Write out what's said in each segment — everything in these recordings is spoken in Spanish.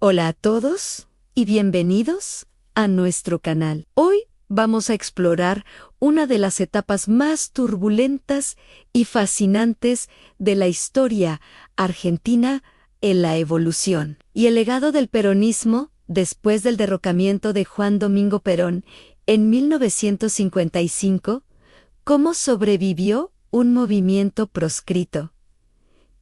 Hola a todos y bienvenidos a nuestro canal. Hoy vamos a explorar una de las etapas más turbulentas y fascinantes de la historia argentina en la evolución y el legado del peronismo después del derrocamiento de Juan Domingo Perón en 1955. ¿Cómo sobrevivió un movimiento proscrito?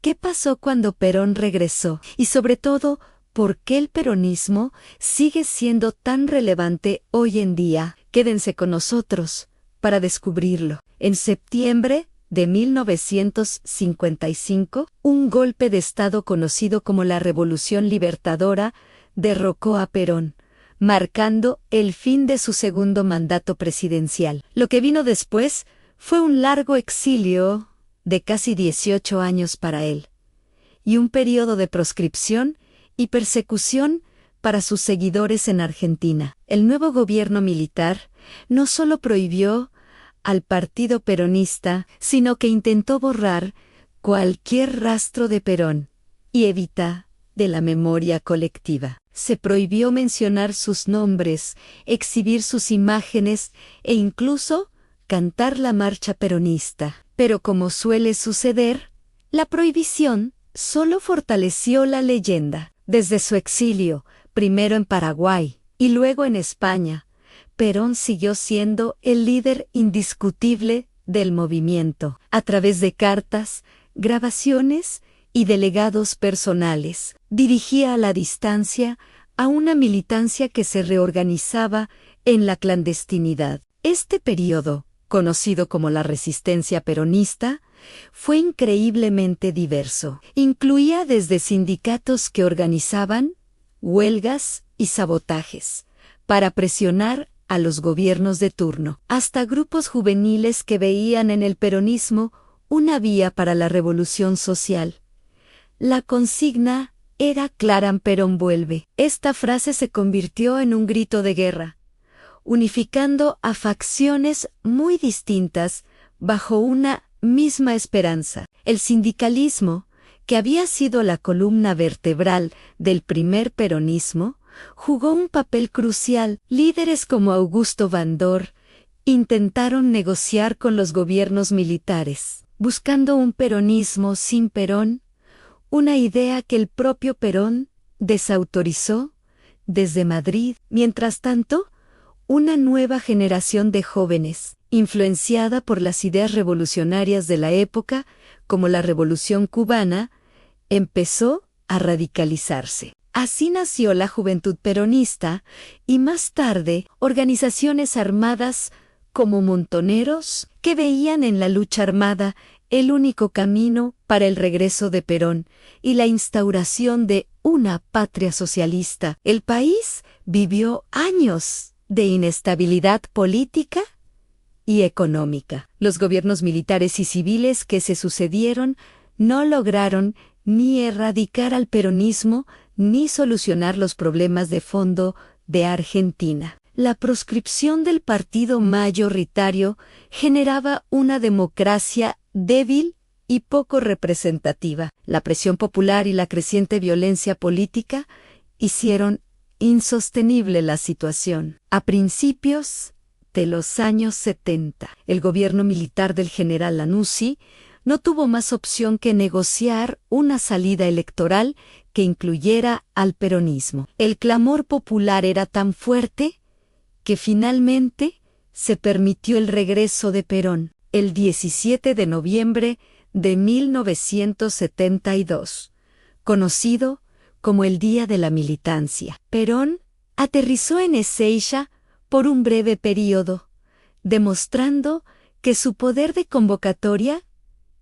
¿Qué pasó cuando Perón regresó? Y sobre todo, ¿por qué el peronismo sigue siendo tan relevante hoy en día? Quédense con nosotros para descubrirlo. En septiembre de 1955, un golpe de Estado conocido como la Revolución Libertadora derrocó a Perón, marcando el fin de su segundo mandato presidencial. Lo que vino después fue un largo exilio de casi 18 años para él, y un periodo de proscripción y persecución para sus seguidores en Argentina. El nuevo gobierno militar no solo prohibió al partido peronista, sino que intentó borrar cualquier rastro de Perón y evitar de la memoria colectiva. Se prohibió mencionar sus nombres, exhibir sus imágenes e incluso cantar la marcha peronista. Pero como suele suceder, la prohibición solo fortaleció la leyenda. Desde su exilio, primero en Paraguay y luego en España, Perón siguió siendo el líder indiscutible del movimiento. A través de cartas, grabaciones y delegados personales, dirigía a la distancia a una militancia que se reorganizaba en la clandestinidad. Este periodo, conocido como la resistencia peronista, fue increíblemente diverso. Incluía desde sindicatos que organizaban huelgas y sabotajes para presionar a los gobiernos de turno, hasta grupos juveniles que veían en el peronismo una vía para la revolución social. La consigna era clara: Perón vuelve. Esta frase se convirtió en un grito de guerra, unificando a facciones muy distintas bajo una misma esperanza. El sindicalismo, que había sido la columna vertebral del primer peronismo, jugó un papel crucial. Líderes como Augusto Bandor intentaron negociar con los gobiernos militares, buscando un peronismo sin Perón, una idea que el propio Perón desautorizó desde Madrid. Mientras tanto, una nueva generación de jóvenes, influenciada por las ideas revolucionarias de la época, como la Revolución Cubana, empezó a radicalizarse. Así nació la Juventud Peronista y más tarde organizaciones armadas como Montoneros, que veían en la lucha armada el único camino para el regreso de Perón y la instauración de una patria socialista. El país vivió años de inestabilidad política y económica. Los gobiernos militares y civiles que se sucedieron no lograron ni erradicar al peronismo ni solucionar los problemas de fondo de Argentina. La proscripción del partido mayoritario generaba una democracia débil y poco representativa. La presión popular y la creciente violencia política hicieron insostenible la situación. A principios de los años 70, el gobierno militar del general Lanusse no tuvo más opción que negociar una salida electoral que incluyera al peronismo. El clamor popular era tan fuerte que finalmente se permitió el regreso de Perón el 17 de noviembre de 1972, conocido como el Día de la Militancia. Perón aterrizó en Ezeiza por un breve periodo, demostrando que su poder de convocatoria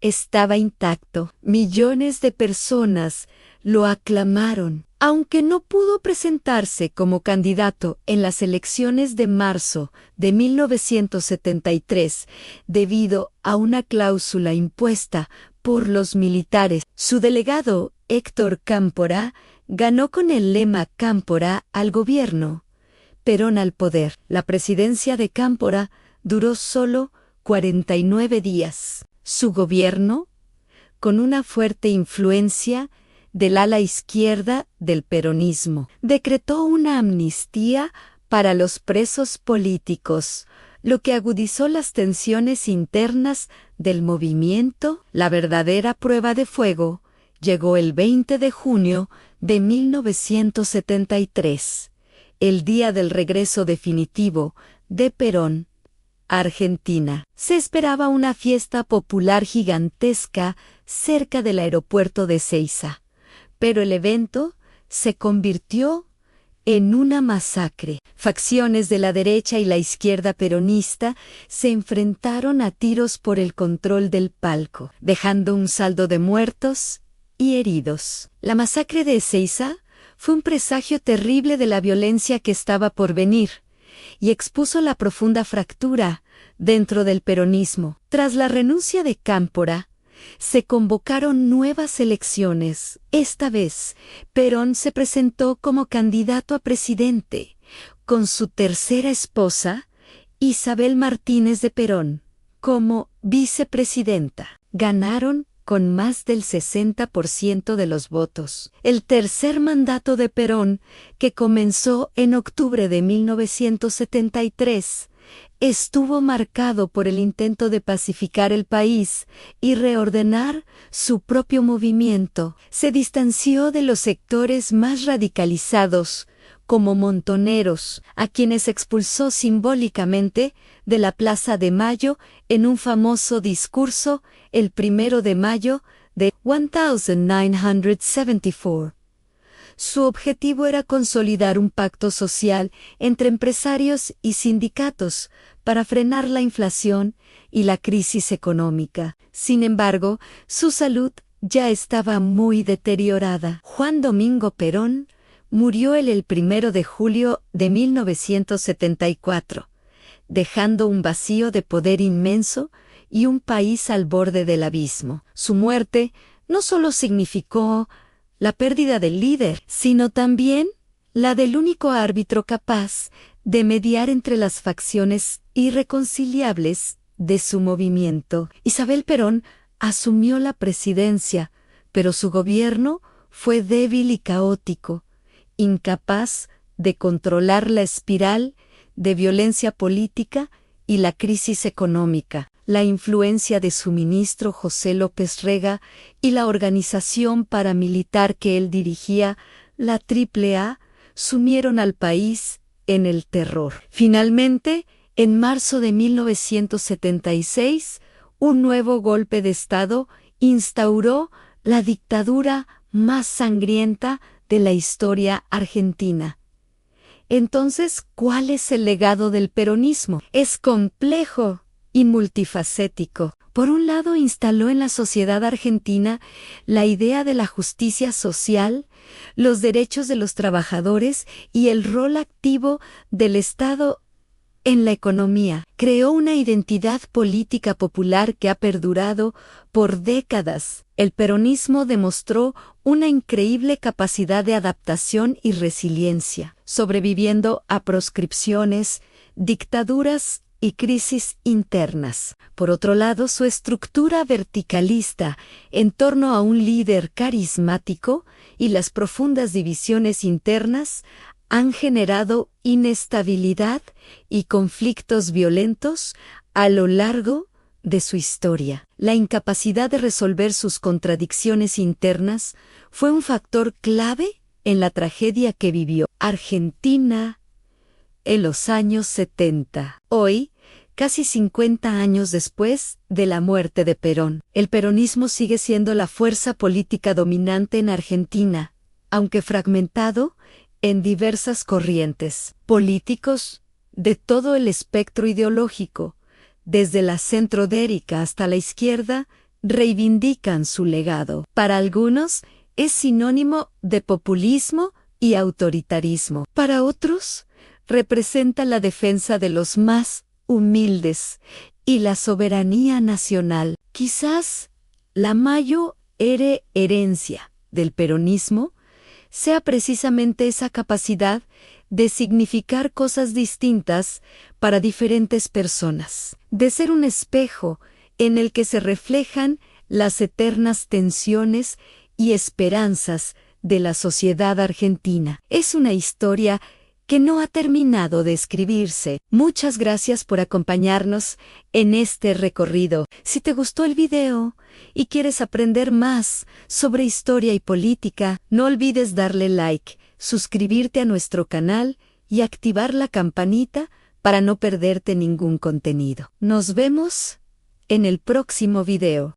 estaba intacto. Millones de personas lo aclamaron. Aunque no pudo presentarse como candidato en las elecciones de marzo de 1973 debido a una cláusula impuesta por los militares, su delegado Héctor Cámpora ganó con el lema Cámpora al gobierno, Perón al poder. La presidencia de Cámpora duró solo 49 días. Su gobierno, con una fuerte influencia del ala izquierda del peronismo. Decretó una amnistía para los presos políticos, lo que agudizó las tensiones internas del movimiento. La verdadera prueba de fuego llegó el 20 de junio de 1973, el día del regreso definitivo de Perón a Argentina. Se esperaba una fiesta popular gigantesca cerca del aeropuerto de Ezeiza, pero el evento se convirtió en una masacre. Facciones de la derecha y la izquierda peronista se enfrentaron a tiros por el control del palco, dejando un saldo de muertos y heridos. La masacre de Ezeiza fue un presagio terrible de la violencia que estaba por venir y expuso la profunda fractura dentro del peronismo. Tras la renuncia de Cámpora, se convocaron nuevas elecciones. Esta vez, Perón se presentó como candidato a presidente, con su tercera esposa, Isabel Martínez de Perón, como vicepresidenta. Ganaron con más del 60% de los votos. El tercer mandato de Perón, que comenzó en octubre de 1973, estuvo marcado por el intento de pacificar el país y reordenar su propio movimiento. Se distanció de los sectores más radicalizados, como Montoneros, a quienes expulsó simbólicamente de la Plaza de Mayo en un famoso discurso el 1 de mayo de 1974. Su objetivo era consolidar un pacto social entre empresarios y sindicatos para frenar la inflación y la crisis económica. Sin embargo, su salud ya estaba muy deteriorada. Juan Domingo Perón murió el 1 de julio de 1974, dejando un vacío de poder inmenso y un país al borde del abismo. Su muerte no solo significó la pérdida del líder, sino también la del único árbitro capaz de mediar entre las facciones irreconciliables de su movimiento. Isabel Perón asumió la presidencia, pero su gobierno fue débil y caótico, incapaz de controlar la espiral de violencia política y la crisis económica. La influencia de su ministro José López Rega y la organización paramilitar que él dirigía, la AAA, sumieron al país en el terror. Finalmente, en marzo de 1976, un nuevo golpe de Estado instauró la dictadura más sangrienta de la historia argentina. Entonces, ¿cuál es el legado del peronismo? Es complejo y multifacético. Por un lado, instaló en la sociedad argentina la idea de la justicia social, los derechos de los trabajadores y el rol activo del Estado en la economía. Creó una identidad política popular que ha perdurado por décadas. El peronismo demostró una increíble capacidad de adaptación y resiliencia, sobreviviendo a proscripciones, dictaduras y crisis internas. Por otro lado, su estructura verticalista en torno a un líder carismático y las profundas divisiones internas han generado inestabilidad y conflictos violentos a lo largo de su historia. La incapacidad de resolver sus contradicciones internas fue un factor clave en la tragedia que vivió Argentina en los años 70. Hoy, casi 50 años después de la muerte de Perón, el peronismo sigue siendo la fuerza política dominante en Argentina, aunque fragmentado en diversas corrientes. Políticos de todo el espectro ideológico, desde la centrodérica hasta la izquierda, reivindican su legado. Para algunos, es sinónimo de populismo y autoritarismo. Para otros, representa la defensa de los más humildes y la soberanía nacional. Quizás la mayor herencia del peronismo sea precisamente esa capacidad de significar cosas distintas para diferentes personas, de ser un espejo en el que se reflejan las eternas tensiones y esperanzas de la sociedad argentina. Es una historia que no ha terminado de escribirse. Muchas gracias por acompañarnos en este recorrido. Si te gustó el video y quieres aprender más sobre historia y política, no olvides darle like, suscribirte a nuestro canal y activar la campanita para no perderte ningún contenido. Nos vemos en el próximo video.